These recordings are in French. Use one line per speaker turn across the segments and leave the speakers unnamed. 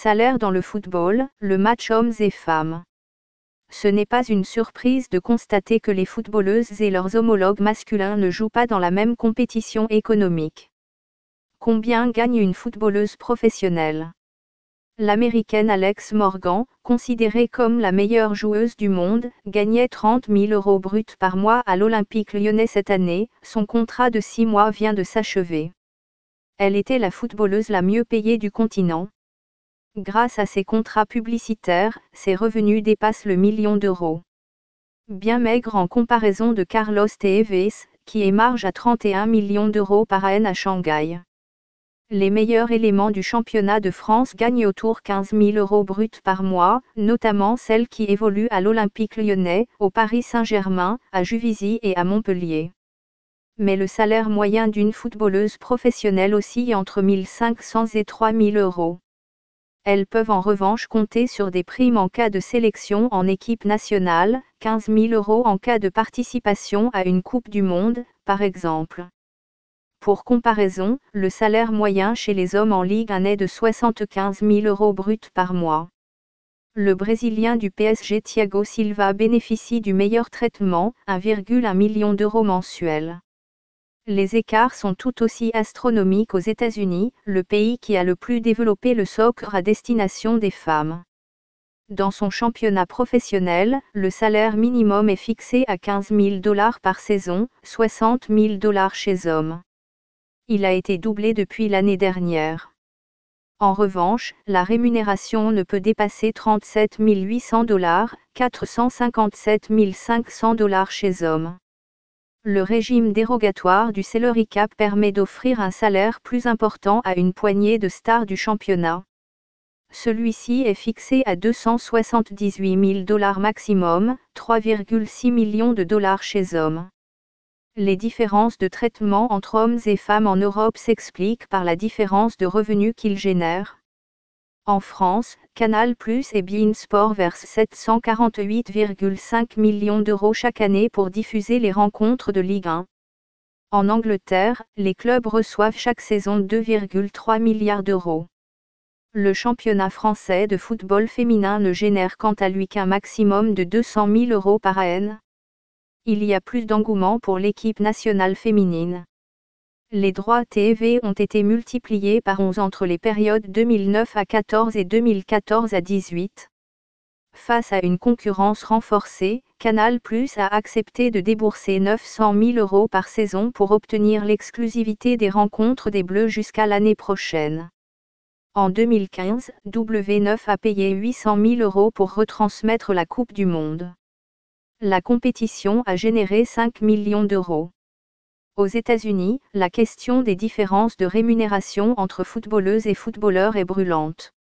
Salaire dans le football, le match hommes et femmes. Ce n'est pas une surprise de constater que les footballeuses et leurs homologues masculins ne jouent pas dans la même compétition économique. Combien gagne une footballeuse professionnelle? L'Américaine Alex Morgan, considérée comme la meilleure joueuse du monde, gagnait 30 000 € bruts par mois à l'Olympique lyonnais cette année. Son contrat de 6 mois vient de s'achever. Elle était la footballeuse la mieux payée du continent. Grâce à ses contrats publicitaires, ses revenus dépassent le million d'euros. Bien maigre en comparaison de Carlos Tevez, qui émarge à 31 millions d'euros par an à Shanghai. Les meilleurs éléments du championnat de France gagnent autour 15 000 € bruts par mois, notamment celles qui évoluent à l'Olympique lyonnais, au Paris Saint-Germain, à Juvisy et à Montpellier. Mais le salaire moyen d'une footballeuse professionnelle oscille entre 1 500 et 3 000 €. Elles peuvent en revanche compter sur des primes en cas de sélection en équipe nationale, 15 000 € en cas de participation à une Coupe du Monde, par exemple. Pour comparaison, le salaire moyen chez les hommes en Ligue 1 est de 75 000 € bruts par mois. Le Brésilien du PSG Thiago Silva bénéficie du meilleur traitement, 1,1 million d'euros mensuels. Les écarts sont tout aussi astronomiques aux États-Unis, le pays qui a le plus développé le soccer à destination des femmes. Dans son championnat professionnel, le salaire minimum est fixé à 15 000 $ par saison, 60 000 $ chez hommes. Il a été doublé depuis l'année dernière. En revanche, la rémunération ne peut dépasser 37 800 $, 457 500 $ chez hommes. Le régime dérogatoire du salary cap permet d'offrir un salaire plus important à une poignée de stars du championnat. Celui-ci est fixé à 278 000 $ maximum, 3,6 millions de dollars chez hommes. Les différences de traitement entre hommes et femmes en Europe s'expliquent par la différence de revenus qu'ils génèrent. En France, Canal+ et beIN Sport versent 748,5 millions € chaque année pour diffuser les rencontres de Ligue 1. En Angleterre, les clubs reçoivent chaque saison 2,3 milliards d'euros. Le championnat français de football féminin ne génère quant à lui qu'un maximum de 200 000 € par an. Il y a plus d'engouement pour l'équipe nationale féminine. Les droits TV ont été multipliés par 11 entre les périodes 2009 à 14 et 2014 à 18. Face à une concurrence renforcée, Canal+ a accepté de débourser 900 000 € par saison pour obtenir l'exclusivité des rencontres des Bleus jusqu'à l'année prochaine. En 2015, W9 a payé 800 000 € pour retransmettre la Coupe du Monde. La compétition a généré 5 millions d'euros. Aux États-Unis, la question des différences de rémunération entre footballeuses et footballeurs est brûlante.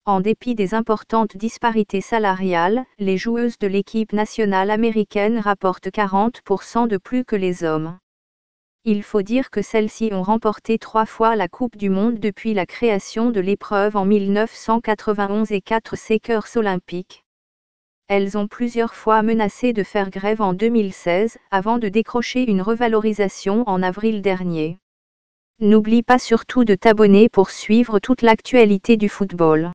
En dépit des importantes disparités salariales, les joueuses de l'équipe nationale américaine rapportent 40% de plus que les hommes. Il faut dire que celles-ci ont remporté 3 fois la Coupe du Monde depuis la création de l'épreuve en 1991 et 4 Seekers olympiques. Elles ont plusieurs fois menacé de faire grève en 2016, avant de décrocher une revalorisation en avril dernier. N'oublie pas surtout de t'abonner pour suivre toute l'actualité du football.